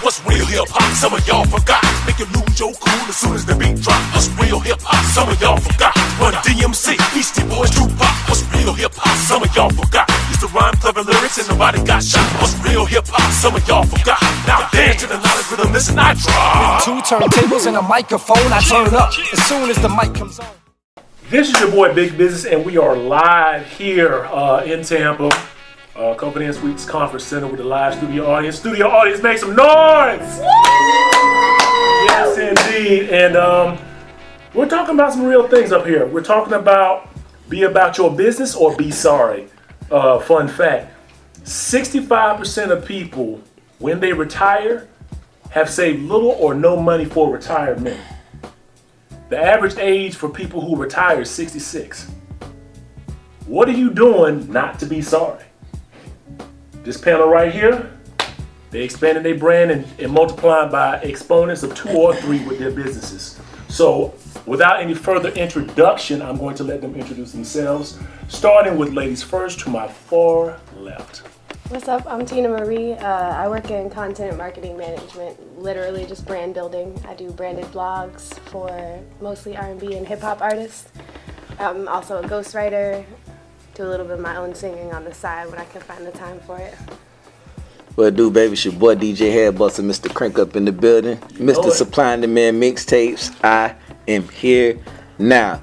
What's real hip-hop? Some of y'all forgot. Make you lose your cool as soon as the beat drop. What's real hip-hop? Some of y'all forgot. Run DMC, Beastie Boys, Tupac. What's real hip-hop? Some of y'all forgot. Used to rhyme clever lyrics and nobody got shot. What's real hip-hop? Some of y'all forgot. Now dance to the knowledge rhythm, listen, I drop. Two turntables and a microphone, I turn up as soon as the mic comes on. This is your boy Big Business, and we are live here in Tampa, Covenant Suites Conference Center with a live studio audience. Studio audience, make some noise! Yes, indeed. And we're talking about some real things up here. We're talking about be about your business or be sorry. Fun fact, 65% of people, when they retire, have saved little or no money for retirement. The average age for people who retire is 66. What are you doing not to be sorry? This panel right here, they expanding their brand and multiplying by exponents of 2 or 3 with their businesses. So without any further introduction, I'm going to let them introduce themselves, starting with ladies first to my far left. What's up? I'm TinaMarie. I work in content marketing management, literally just brand building. I do branded blogs for mostly R&B and hip hop artists. I'm also a ghostwriter, do a little bit of my own singing on the side when I can find the time for it. What it do, baby? It's your boy DJ Headbussa, Mr. Crank up in the building. Mr. Supplying the Man mixtapes. I am here now.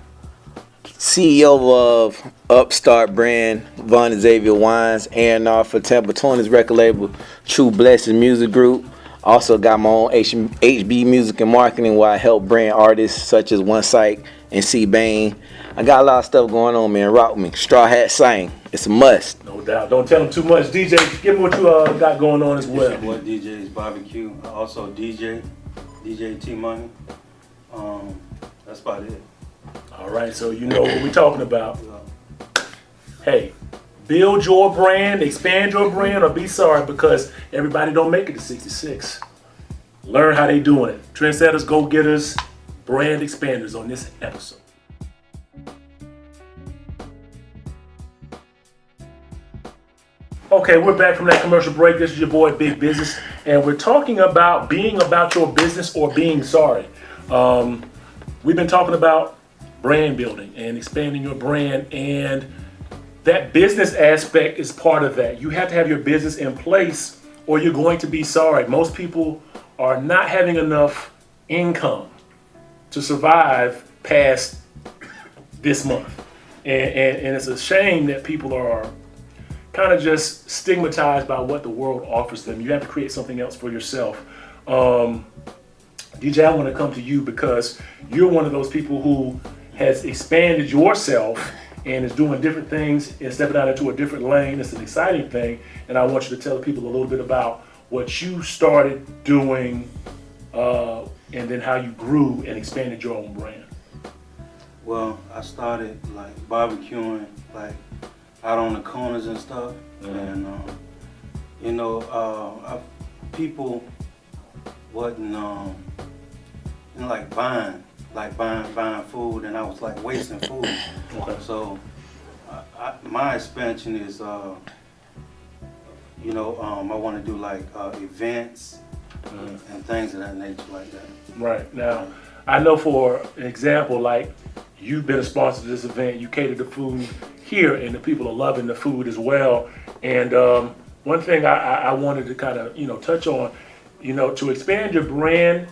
CEO of Upstart Brand, Von Xavier Wines, A&R for Tampa 20's record label, True Blessings Music Group. Also got my own HB Music and Marketing where I help brand artists such as One Sight and C-Bane. I got a lot of stuff going on, man. Rock with me. Straw Hat Sang. It's a must. No doubt. Don't tell them too much. DJ, give me what you got going on as well. It's your boy DJ's Barbecue. I also DJ TMoney. That's about it. All right, so you know what we're talking about. Hey, build your brand, expand your brand, or be sorry because everybody don't make it to 66. Learn how they doing it. Trendsetters, go-getters, brand expanders on this episode. Okay, we're back from that commercial break. This is your boy Big Business, and we're talking about being about your business or being sorry. We've been talking about brand building and expanding your brand, and that business aspect is part of that. You have to have your business in place or you're going to be sorry. Most people are not having enough income to survive past this month. And it's a shame that people are kind of just stigmatized by what the world offers them. You have to create something else for yourself. DJ, I want to come to you because you're one of those people who has expanded yourself and is doing different things and stepping out into a different lane. It's an exciting thing, and I want you to tell people a little bit about what you started doing and then how you grew and expanded your own brand. Well, I started like barbecuing like out on the corners and stuff, and people wasn't like buying food, and I was like wasting food. Okay. So my expansion is, I want to do like events and things of that nature like that. Right. Now, I know for example, like you've been a sponsor to this event, you cater the food here, and the people are loving the food as well. And one thing I wanted to kind of, touch on, to expand your brand,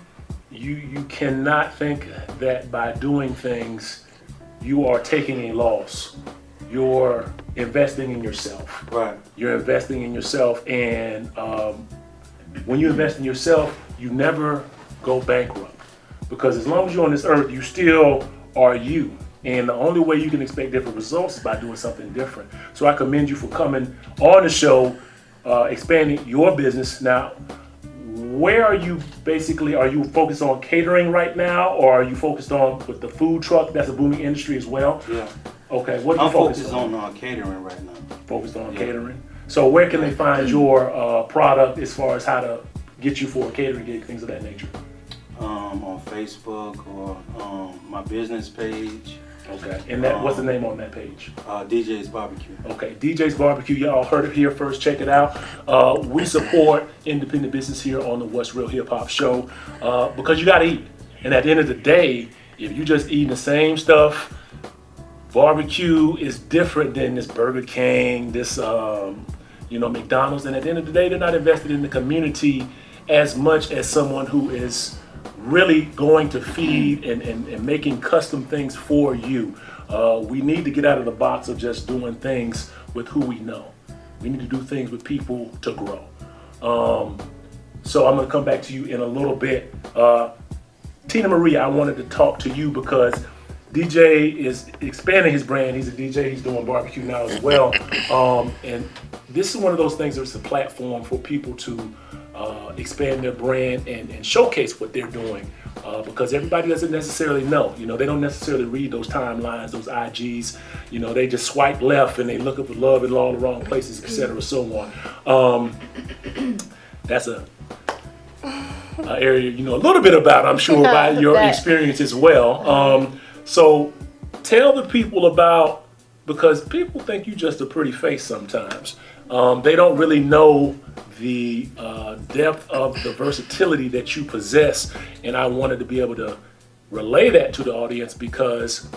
you cannot think that by doing things, you are taking a loss. You're investing in yourself. Right. You're investing in yourself, and when you invest in yourself, you never go bankrupt. Because as long as you're on this earth, you still are you. And the only way you can expect different results is by doing something different. So I commend you for coming on the show, expanding your business. Now, where are you basically, are you focused on catering right now, or are you focused on with the food truck? That's a booming industry as well. Yeah. Okay, what are you focused on? I'm focused on catering right now. Focused on catering. So where can they find your product as far as how to get you for a catering gig, things of that nature? On Facebook or my business page. Okay, and that what's the name on that page? DJ's Barbecue. Okay, DJ's Barbecue. Y'all heard it here first. Check it out. We support independent business here on the What's Real Hip Hop Show because you got to eat. And at the end of the day, if you just eating the same stuff, barbecue is different than this Burger King, this McDonald's. And at the end of the day, they're not invested in the community as much as someone who is really going to feed and making custom things for you. We need to get out of the box of just doing things with who we know. We need to do things with people to grow. So I'm going to come back to you in a little bit. TinaMarie, I wanted to talk to you because DJ is expanding his brand. He's a DJ. He's doing barbecue now as well. And this is one of those things that's a platform for people to expand their brand and showcase what they're doing because everybody doesn't necessarily know. They don't necessarily read those timelines, those IGs. They just swipe left and they look up for love in all the wrong places, etc. so on. That's a area you know a little bit about, I'm sure, by your experience as well. So tell the people about, because people think you just a pretty face sometimes. They don't really know the depth of the versatility that you possess, and I wanted to be able to relay that to the audience because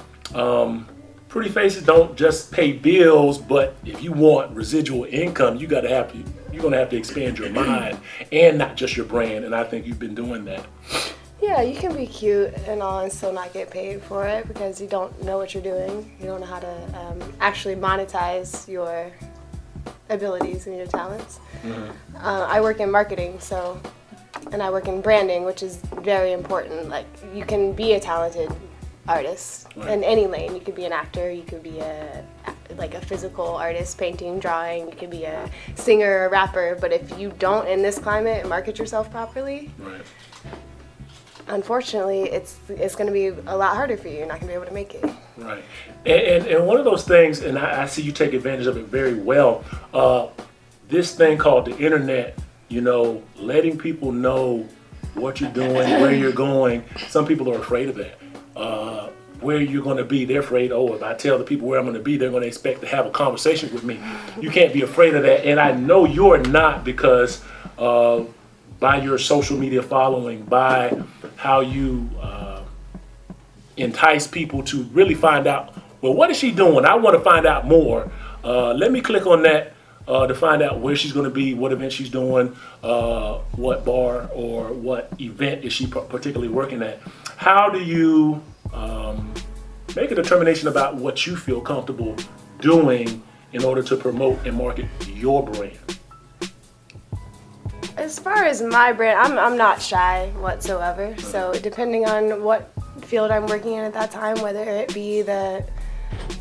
pretty faces don't just pay bills, but if you want residual income, you're gonna have to expand your mind and not just your brand, and I think you've been doing that. Yeah, you can be cute and all and still not get paid for it because you don't know what you're doing. You don't know how to actually monetize your abilities and your talents. Mm-hmm. I work in marketing, and I work in branding, which is very important. Like, you can be a talented artist in any lane. You could be an actor, you could be a physical artist, painting, drawing, you could be a singer, a rapper, but if you don't, in this climate, market yourself properly, unfortunately, it's going to be a lot harder for you. You're not going to be able to make it. Right. And one of those things, and I see you take advantage of it very well, this thing called the internet, letting people know what you're doing, where you're going. Some people are afraid of that. Where you're going to be, they're afraid, if I tell the people where I'm going to be, they're going to expect to have a conversation with me. You can't be afraid of that. And I know you're not, because by your social media following, by how you entice people to really find out, well, what is she doing? I want to find out more. Let me click on that to find out where she's going to be, what event she's doing, what bar or what event is she particularly working at. How do you make a determination about what you feel comfortable doing in order to promote and market your brand? As far as my brand, I'm not shy whatsoever. So depending on what field I'm working in at that time, whether it be that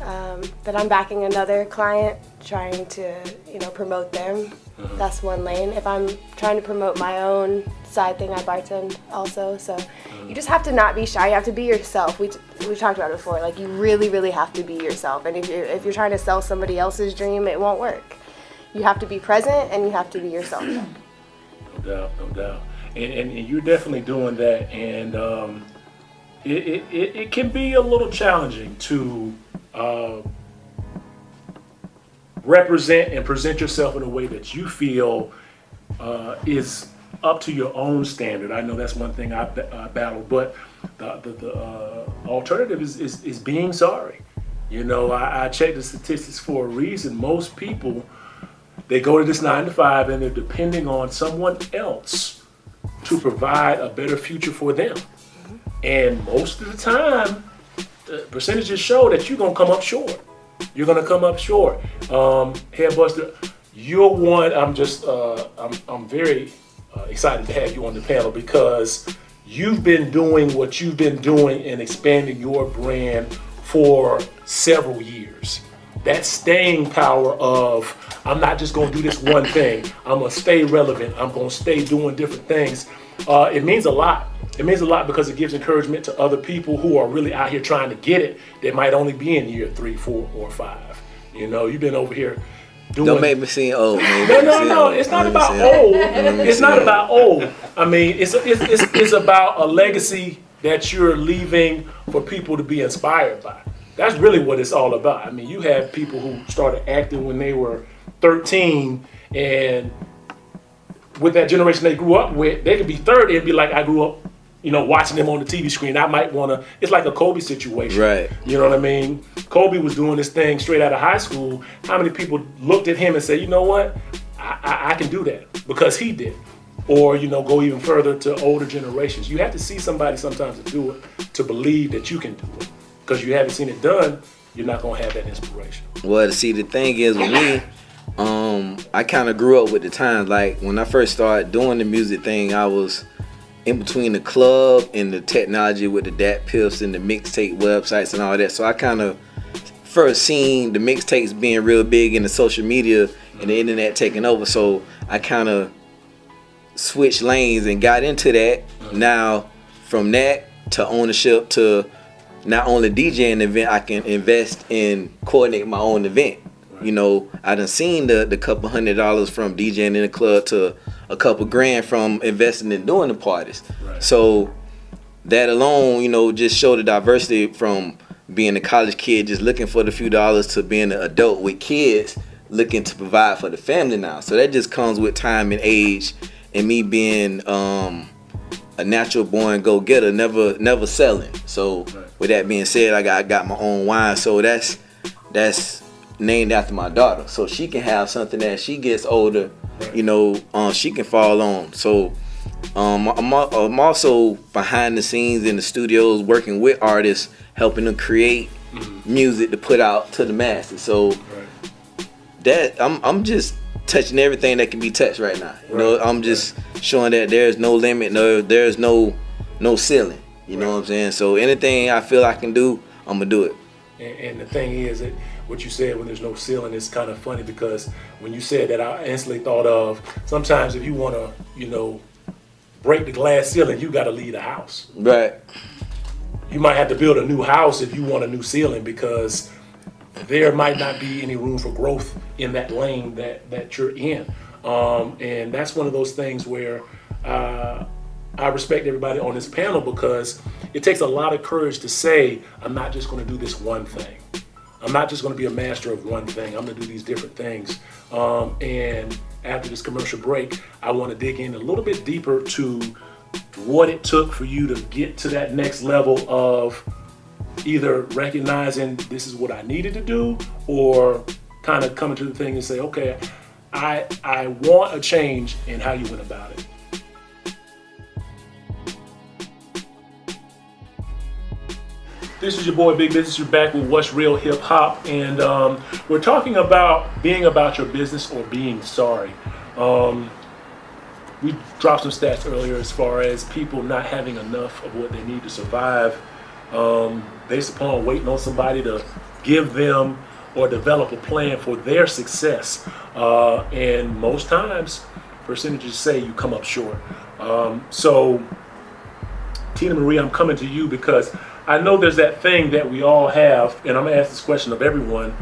I'm backing another client, trying to promote them, that's one lane. If I'm trying to promote my own side thing, I bartend also. So you just have to not be shy. You have to be yourself. We talked about it before. Like, you really, really have to be yourself. And if you're trying to sell somebody else's dream, it won't work. You have to be present and you have to be yourself. No doubt. And you're definitely doing that. And it can be a little challenging to represent and present yourself in a way that you feel is up to your own standard. I know that's one thing I battle, but the alternative is being sorry. I checked the statistics for a reason. Most people, they go to this 9 to 5 and they're depending on someone else to provide a better future for them. And most of the time, the percentages show that you're gonna come up short. You're gonna come up short. Headbussa, you're one. I'm very excited to have you on the panel because you've been doing what you've been doing and expanding your brand for several years. That staying power of, I'm not just gonna do this one thing. I'm gonna stay relevant. I'm gonna stay doing different things. It means a lot. It means a lot because it gives encouragement to other people who are really out here trying to get it. That might only be in year 3, 4, or 5. You've been over here doing. Don't make me seem old, man. No. It's not about old. It's not about old. I mean, it's about a legacy that you're leaving for people to be inspired by. That's really what it's all about. I mean, you have people who started acting when they were 13, and with that generation they grew up with, they could be 30 and be like, I grew up, watching them on the TV screen. I might want to, it's like a Kobe situation. Right. You know what I mean? Kobe was doing this thing straight out of high school. How many people looked at him and said, you know what? I can do that because he did. Or, go even further to older generations. You have to see somebody sometimes to do it, to believe that you can do it. Because you haven't seen it done, you're not going to have that inspiration. Well, see, the thing is with me, I kind of grew up with the times. Like, when I first started doing the music thing, I was in between the club and the technology with the DAT piffs and the mixtape websites and all that. So I kind of first seen the mixtapes being real big in the social media and the internet taking over. So I kind of switched lanes and got into that. Now, from that to ownership to not only DJing an event, I can invest in coordinate my own event. I done seen the couple $100 from DJing in the club to a couple grand from investing in doing the parties. Right. So that alone, just showed the diversity from being a college kid just looking for the few dollars to being an adult with kids looking to provide for the family now. So that just comes with time and age and me being a natural born go-getter, never selling. So with that being said, I got my own wine. So that's named after my daughter. So she can have something as she gets older, she can fall on. So I'm also behind the scenes in the studios working with artists, helping them create music to put out to the masses. So that I'm just touching everything that can be touched right now. I'm just showing that there's no limit, there's no ceiling. You know what I'm saying? So anything I feel I can do, I'm gonna do it. And the thing is that what you said when there's no ceiling is kind of funny, because when you said that, I instantly thought of sometimes if you want to, break the glass ceiling, you got to leave the house. Right. You might have to build a new house if you want a new ceiling, because there might not be any room for growth in that lane that you're in. And that's one of those things where I respect everybody on this panel, because it takes a lot of courage to say, I'm not just going to do this one thing. I'm not just going to be a master of one thing. I'm going to do these different things. And after this commercial break, I want to dig in a little bit deeper to what it took for you to get to that next level of either recognizing this is what I needed to do, or kind of coming to the thing and say, okay, I want a change in how you went about it. This is your boy Big Business. You're back with What's Real Hip Hop, and we're talking about being about your business or being sorry. We dropped some stats earlier as far as people not having enough of what they need to survive, based upon waiting on somebody to give them or develop a plan for their success. And most times, percentages say you come up short. So, TinaMarie, I'm coming to you because I know there's that thing that we all have, and I'm gonna ask this question of everyone,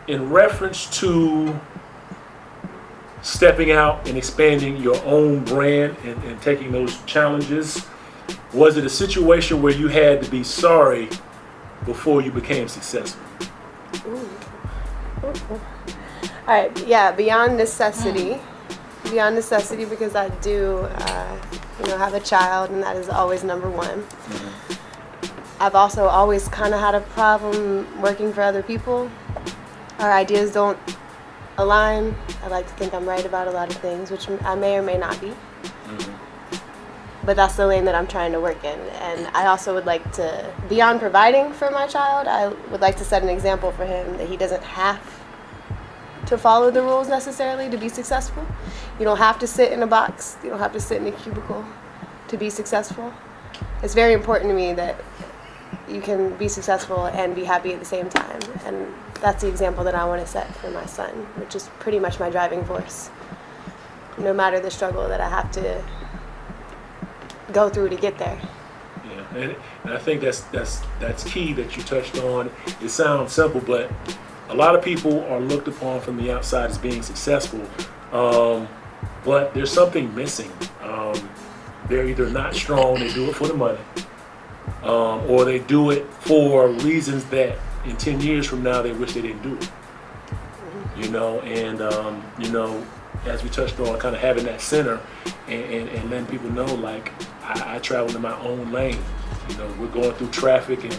in reference to stepping out and expanding your own brand and taking those challenges. Was it a situation where you had to be sorry before you became successful? All right, yeah, beyond necessity, because I do have a child, and that is always number one. I've also always kind of had a problem working for other people. Our ideas don't align. I like to think I'm right about a lot of things, which I may or may not be. But that's the lane that I'm trying to work in. And I also would like to, beyond providing for my child, I would like to set an example for him that he doesn't have to follow the rules necessarily to be successful. You don't have to sit in a box. You don't have to sit in a cubicle to be successful. It's very important to me that you can be successful and be happy at the same time. And that's the example that I want to set for my son, which is pretty much my driving force. No matter the struggle that I have to go through to get there. Yeah, and I think that's key that you touched on. It sounds simple, but a lot of people are looked upon from the outside as being successful, but there's something missing. They're either not strong, they do it for the money, or they do it for reasons that in 10 years from now they wish they didn't do it. And as we touched on, kind of having that center and letting people know, like, I travel in my own lane. We're going through traffic, and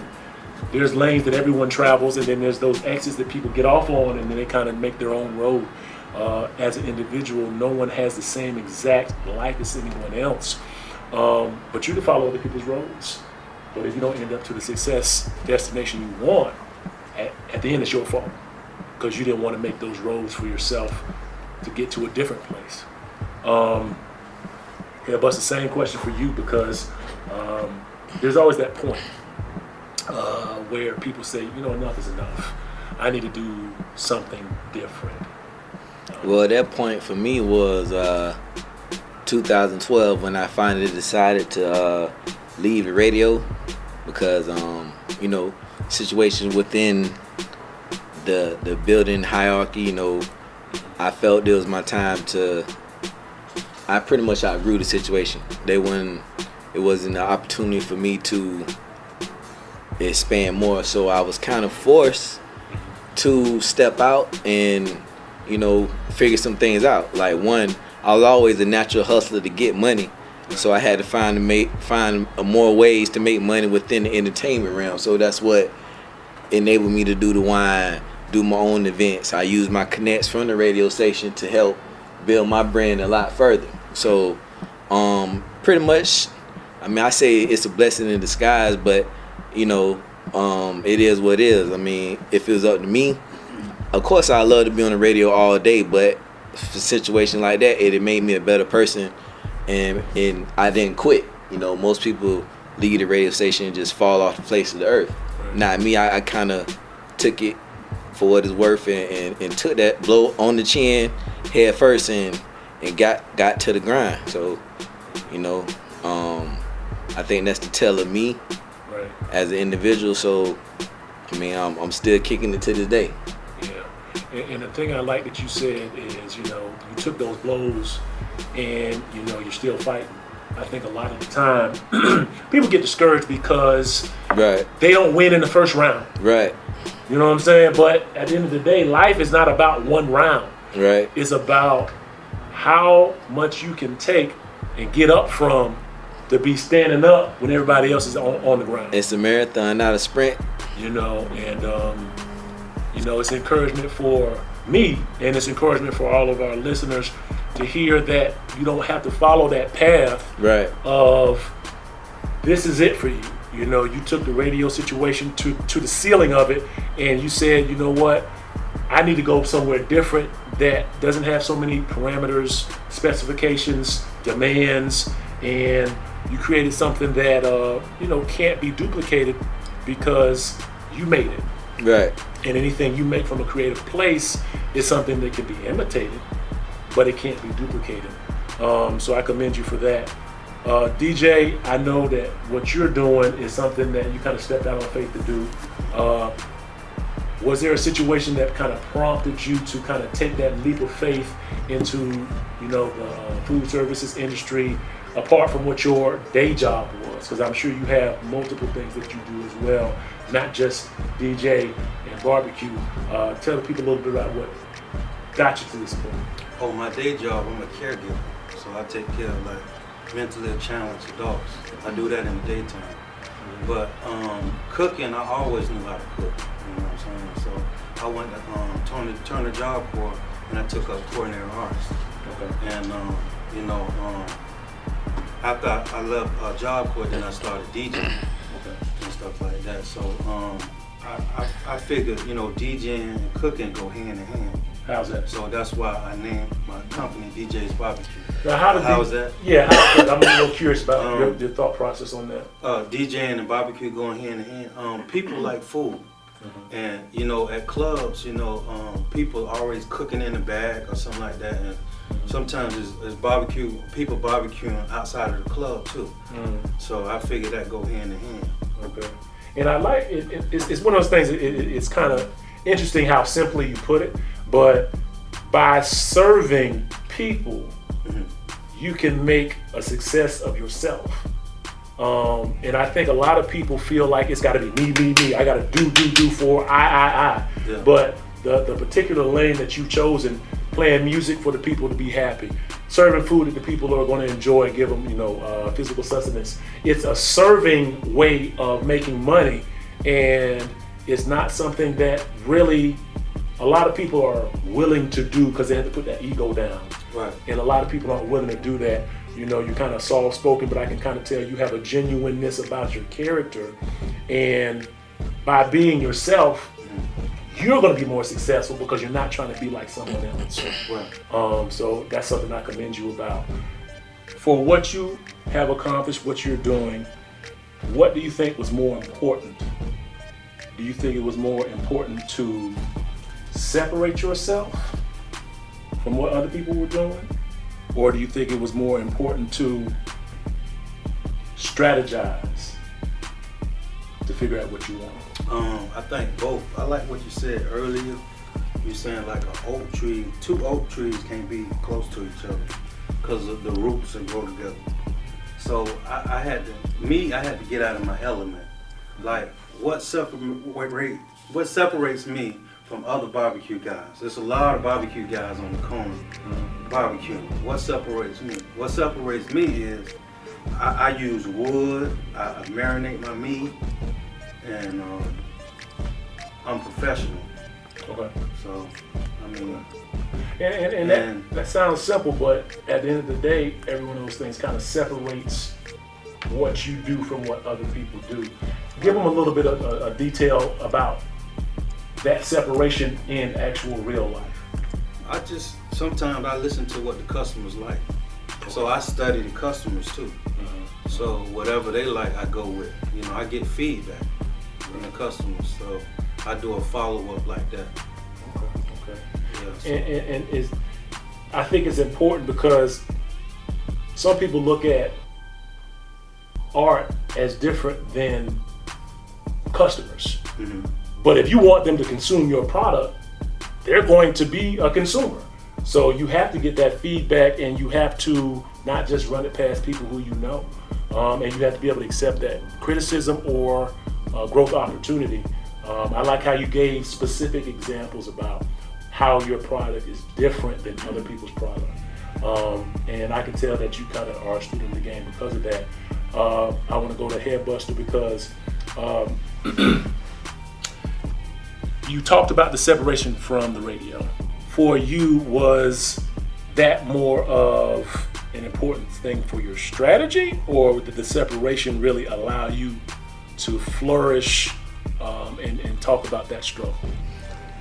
there's lanes that everyone travels, and then there's those exits that people get off on, and then they kind of make their own road. As an individual, no one has the same exact life as anyone else, but you can follow other people's roads. But if you don't end up to the success destination you want, at the end it's your fault, because you didn't want to make those roads for yourself to get to a different place. Headbussa, the same question for you, because there's always that point where people say, enough is enough. I need to do something different. Well, that point for me was 2012 when I finally decided to leave the radio, because situations within the building hierarchy, I felt it was my time to. I pretty much outgrew the situation. It wasn't an opportunity for me to expand more, so I was kind of forced to step out and figure some things out. Like, one, I was always a natural hustler to get money, so I had to find more ways to make money within the entertainment realm. So that's what enabled me to do the wine, do my own events. I used my connects from the radio station to help build my brand a lot further. So pretty much, I say it's a blessing in disguise, but it is what it is. If it was up to me, of course I love to be on the radio all day, but for a situation like that, it made me a better person, and I didn't quit. Most people leave the radio station and just fall off the face of the earth. Right. Not me. I kind of took it for what it's worth and took that blow on the chin head first and got to the grind. So, I think that's the tell of me, right, as an individual. So, I'm still kicking it to this day. Yeah, and the thing I like that you said is, you took those blows, and you're still fighting. I think a lot of the time people get discouraged because they don't win in the first round. Right. You know what I'm saying? But at the end of the day, life is not about one round. Right. It's about how much you can take and get up from to be standing up when everybody else is on the ground. It's a marathon, not a sprint. It's encouragement for me, and it's encouragement for all of our listeners to hear that you don't have to follow that path of this is it for you. You took the radio situation to the ceiling of it, and you said, you know what, I need to go somewhere different that doesn't have so many parameters, specifications, demands, and you created something that can't be duplicated because you made it. Right. And anything you make from a creative place is something that can be imitated, but it can't be duplicated. So I commend you for that. DJ, I know that what you're doing is something that you kind of stepped out on faith to do. Was there a situation that kind of prompted you to kind of take that leap of faith into, the food services industry, apart from what your day job was? Because I'm sure you have multiple things that you do as well, not just DJ and barbecue. Tell the people a little bit about what got you to this point. Oh, my day job, I'm a caregiver, so I take care of mentally challenged adults. I do that in the daytime. But cooking, I always knew how to cook. You know what I'm saying? So I went to Turner Job Corps, and I took up culinary arts. Okay. And after I left Job Corps, then I started DJing and stuff like that. So I figured, DJing and cooking go hand in hand. How's that? So that's why I named my company DJ's Barbecue. Now, how's that? Yeah, I'm a little curious about your thought process on that. DJing and barbecue going hand in hand. People like food. And at clubs, people always cooking in the bag or something like that, and sometimes it's barbecue, people barbecuing outside of the club too. So I figured that go hand in hand. Okay. And I like it. It's one of those things. It's kind of interesting how simply you put it, but by serving people, you can make a success of yourself. And I think a lot of people feel like it's got to be me. I got to do for I. Yeah. But the particular lane that you've chosen, playing music for the people to be happy, serving food that the people are going to enjoy, give them, physical sustenance. It's a serving way of making money, and it's not something that really a lot of people are willing to do because they have to put that ego down. Right. And a lot of people aren't willing to do that. You're kind of soft-spoken, but I can kind of tell you have a genuineness about your character. And by being yourself, you're going to be more successful because you're not trying to be like someone else. Right. So that's something I commend you about. For what you have accomplished, what you're doing, what do you think was more important? Do you think it was more important to separate yourself from what other people were doing? Or do you think it was more important to strategize to figure out what you want? I think both. I like what you said earlier. You're saying like two oak trees can't be close to each other because of the roots that grow together. So I had to get out of my element. Like what separates me from other barbecue guys? There's a lot of barbecue guys on the corner barbecuing. What separates me? What separates me is I use wood. I marinate my meat, and I'm professional. Okay. So, I mean, and that sounds simple, but at the end of the day, every one of those things kind of separates what you do from what other people do. Give them a little bit of a detail about that separation in actual real life. Sometimes I listen to what the customers like. So I study the customers too. So whatever they like, I go with. I get feedback from the customers. So I do a follow-up like that. Okay. Yeah, so. And I think it's important because some people look at art as different than customers. Mm-hmm. But if you want them to consume your product, they're going to be a consumer. So you have to get that feedback, and you have to not just run it past people who you know. And you have to be able to accept that criticism or growth opportunity. I like how you gave specific examples about how your product is different than other people's product. And I can tell that you kind of are a student of the game because of that. I want to go to Headbussa because you talked about the separation from the radio. For you, was that more of an important thing for your strategy, or did the separation really allow you to flourish and talk about that struggle?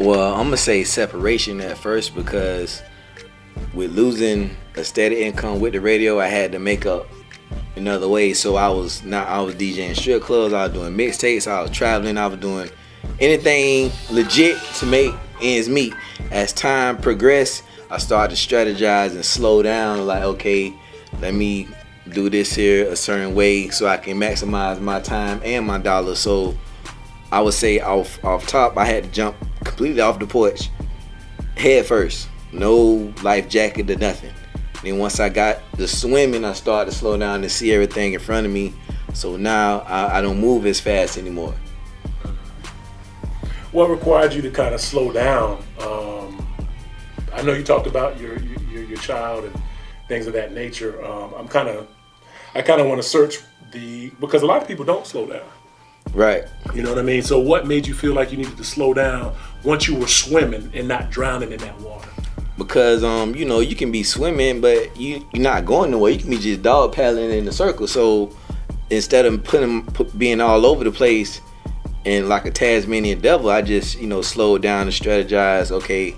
Well, I'm gonna say separation at first, because with losing a steady income with the radio, I had to make up in other ways. So I was DJing strip clubs, I was doing mixtapes, I was traveling, I was doing anything legit to make ends meet. As time progressed, I started to strategize and slow down, like, okay, let me do this here a certain way so I can maximize my time and my dollar. So I would say off top, I had to jump completely off the porch head first, no life jacket or nothing. Then once I got the swimming, I started to slow down and see everything in front of me. So now I don't move as fast anymore. What required you to kind of slow down? I know you talked about your child and things of that nature. I kind of want to search because a lot of people don't slow down. Right. You know what I mean? So what made you feel like you needed to slow down once you were swimming and not drowning in that water? Because you can be swimming, but you're not going nowhere. You can be just dog paddling in a circle. So instead of being all over the place and like a Tasmanian devil, I just slowed down and strategized. Okay,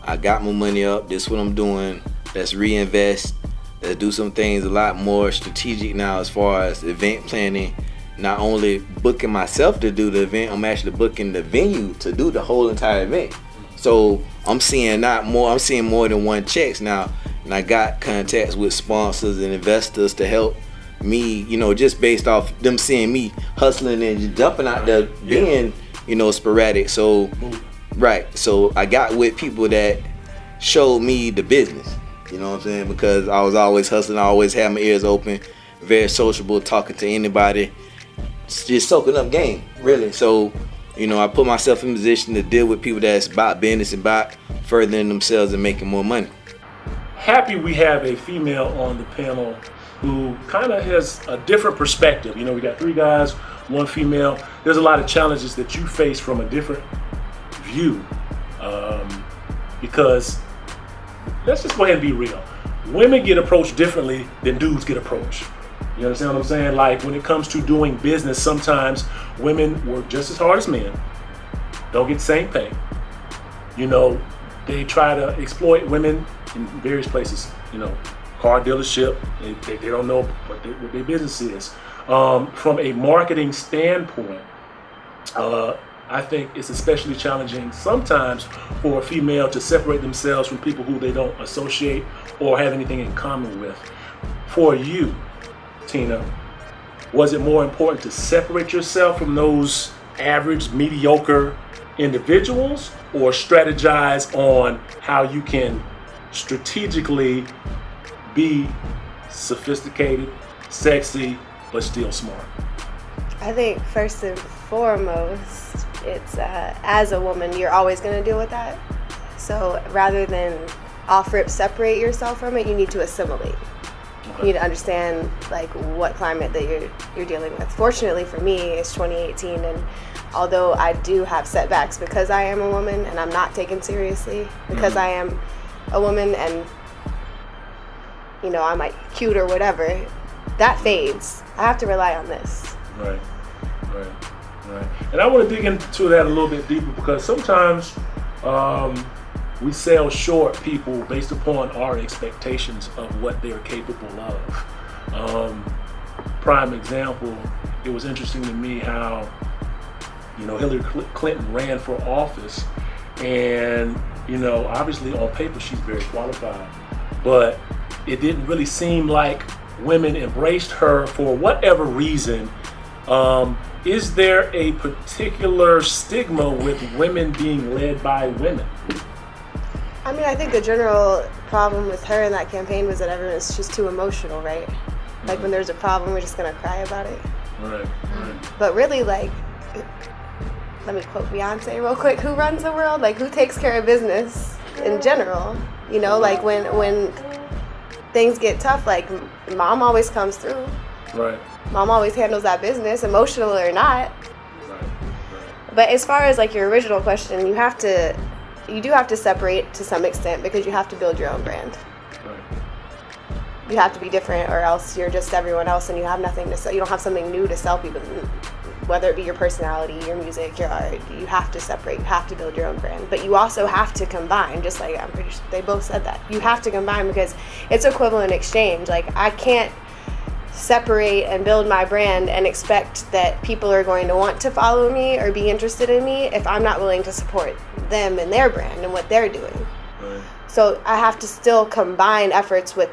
I got my money up. This is what I'm doing. Let's reinvest. Let's do some things a lot more strategic now as far as event planning. Not only booking myself to do the event, I'm actually booking the venue to do the whole entire event. So I'm seeing more than one checks now, and I got contacts with sponsors and investors to help me, just based off them seeing me hustling and jumping out there, being, sporadic. So, right. So I got with people that showed me the business, you know what I'm saying? Because I was always hustling, I always had my ears open. very sociable, talking to anybody, just soaking up game, really. So, you know, I put myself in a position to deal with people that's about business and about furthering themselves and making more money. Happy we have a female on the panel who kind of has a different perspective. You know, we got 3 guys, 1 female. There's a lot of challenges that you face from a different view, because let's just go ahead and be real. Women get approached differently than dudes get approached. You understand what I'm saying? Like, when it comes to doing business, sometimes women work just as hard as men, don't get the same pay. You know, they try to exploit women in various places. You know, car dealership, they don't know what their business is. From a marketing standpoint, I think it's especially challenging sometimes for a female to separate themselves from people who they don't associate or have anything in common with. For you, Tina, was it more important to separate yourself from those average, mediocre individuals, or strategize on how you can strategically be sophisticated, sexy, but still smart? I think first and foremost, it's as a woman, you're always going to deal with that. So rather than off rip separate yourself from it, you need to assimilate. You need to understand like what climate that you're dealing with. Fortunately for me, it's 2018, and although I do have setbacks because I am a woman and I'm not taken seriously because I am a woman, and you know, I might be cute or whatever, that fades. I have to rely on this. Right. And I want to dig into that a little bit deeper, because sometimes we sell short people based upon our expectations of what they're capable of. Prime example, it was interesting to me how, you know, Hillary Clinton ran for office, and, you know, obviously on paper she's very qualified, but it didn't really seem like women embraced her for whatever reason. Is there a particular stigma with women being led by women? I mean, I think the general problem with her in that campaign was that she's too emotional, right? Like when there's a problem, we're just gonna cry about it. Right. But really, like, let me quote Beyonce real quick, who runs the world? Like, who takes care of business in general? You know, like when things get tough, like mom always comes through. Right. Mom always handles that business, emotional or not. Right. But as far as like your original question, you do have to separate to some extent, because you have to build your own brand. Right. You have to be different, or else you're just everyone else and you have nothing to sell. You don't have something new to sell people, whether it be your personality, your music, your art. You have to separate. You have to build your own brand. But you also have to combine, just like I'm pretty sure they both said that. You have to combine, because it's equivalent exchange. Like, I can't separate and build my brand and expect that people are going to want to follow me or be interested in me if I'm not willing to support them and their brand and what they're doing. Right. So I have to still combine efforts with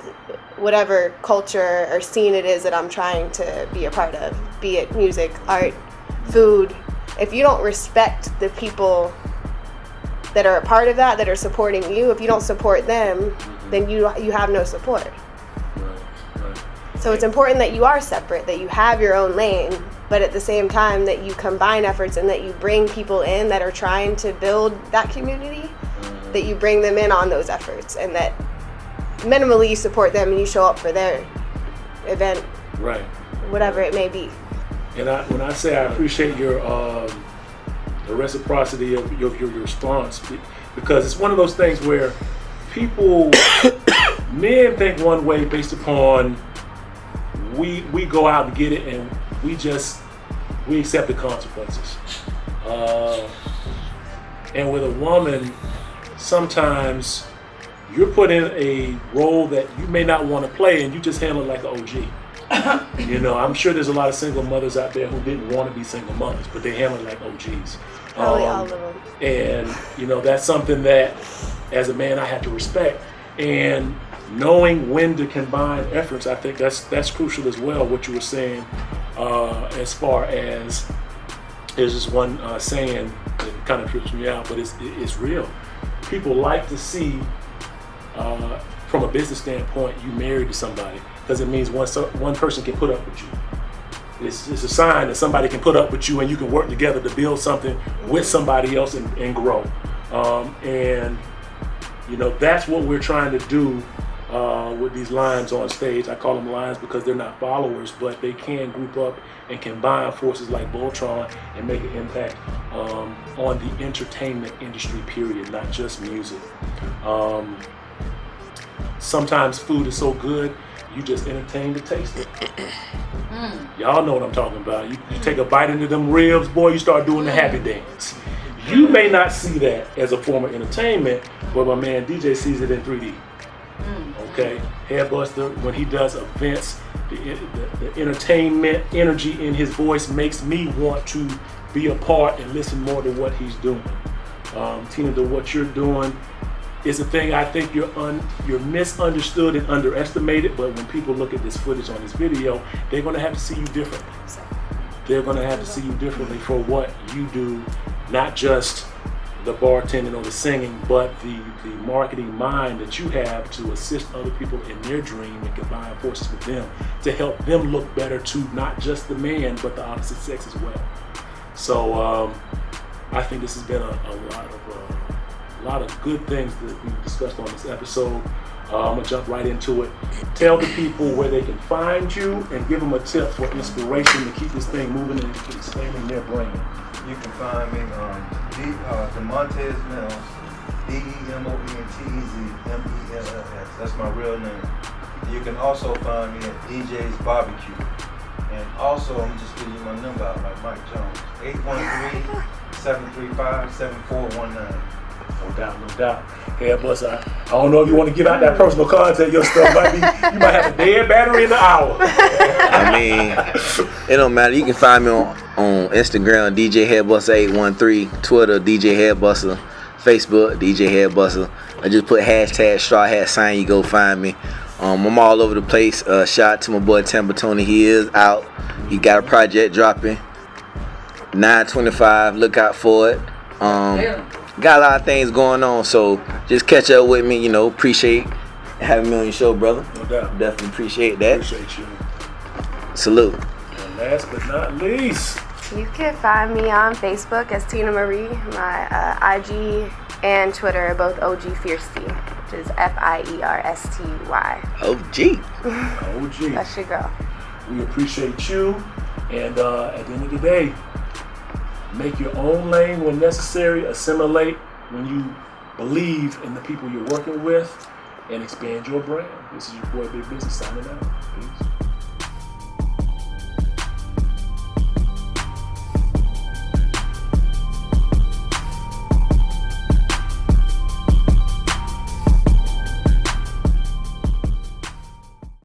whatever culture or scene it is that I'm trying to be a part of, be it music, art, food. If you don't respect the people that are a part of that are supporting you, if you don't support them, then you have no support. So it's important that you are separate, that you have your own lane, but at the same time that you combine efforts and that you bring people in that are trying to build that community, that you bring them in on those efforts, and that minimally you support them and you show up for their event, Right. whatever it may be. And when I say I appreciate your the reciprocity of your response, because it's one of those things where people, men think one way based upon we go out and get it, and we accept the consequences. And with a woman, sometimes you're put in a role that you may not want to play, and you just handle it like an OG. You know, I'm sure there's a lot of single mothers out there who didn't want to be single mothers, but they handle it like OGs. Probably all of them. And, you know, that's something that, as a man, I have to respect. And knowing when to combine efforts, I think that's crucial as well, what you were saying, as far as, there's this one saying that kind of trips me out, but it's real. People like to see, from a business standpoint, you married to somebody. because it means one person can put up with you. It's a sign that somebody can put up with you and you can work together to build something with somebody else and grow. And that's what we're trying to do with these lines on stage. I call them lines because they're not followers, but they can group up and combine forces like Voltron and make an impact on the entertainment industry, period, not just music. Sometimes food is so good, you just entertain to taste it. Y'all know what I'm talking about. You take a bite into them ribs, boy, you start doing the happy dance. You may not see that as a form of entertainment, but my man DJ sees it in 3D. Okay, Headbussa, when he does events, the entertainment energy in his voice makes me want to be a part and listen more to what he's doing. Tina, to what you're doing is a thing I think you're misunderstood and underestimated, but when people look at this footage on this video, they're gonna have to see you differently. They're gonna have to see you differently for what you do, not just the bartending or the singing, but the marketing mind that you have to assist other people in their dream and combine forces with them to help them look better to not just the man, but the opposite sex as well. So I think this has been a lot of good things that we've discussed on this episode. I'm gonna jump right into it. Tell the people where they can find you and give them a tip for inspiration to keep this thing moving and keep expanding their brand. You can find me on DeMontez Mills, DeMontez, that's my real name. You can also find me at DJ's Barbecue. And also, I'm just giving you my number out like Mike Jones, 813-735-7419. No doubt. Headbussa, I don't know if you want to give out that personal contact. Your stuff you might have a dead battery in the hour. I mean, it don't matter. You can find me on Instagram, DJ Headbussa 813, Twitter, DJ Headbussa, Facebook, DJ Headbussa. I just put hashtag straw hat sign. You go find me. I'm all over the place. Shout out to my boy Tambatoni. He is out. He got a project dropping. 9/25. Look out for it. Got a lot of things going on, so just catch up with me. Appreciate having me on your show, brother. No doubt. Definitely appreciate that. Appreciate you. Salute. And last but not least, You can find me on Facebook as TinaMarie. My IG and Twitter are both OG Fiercely, which is FIERSTY. OG. That's your girl. We appreciate you, and at the end of the day, make your own lane when necessary, assimilate when you believe in the people you're working with, and expand your brand. This is your boy Big Business signing out. Peace.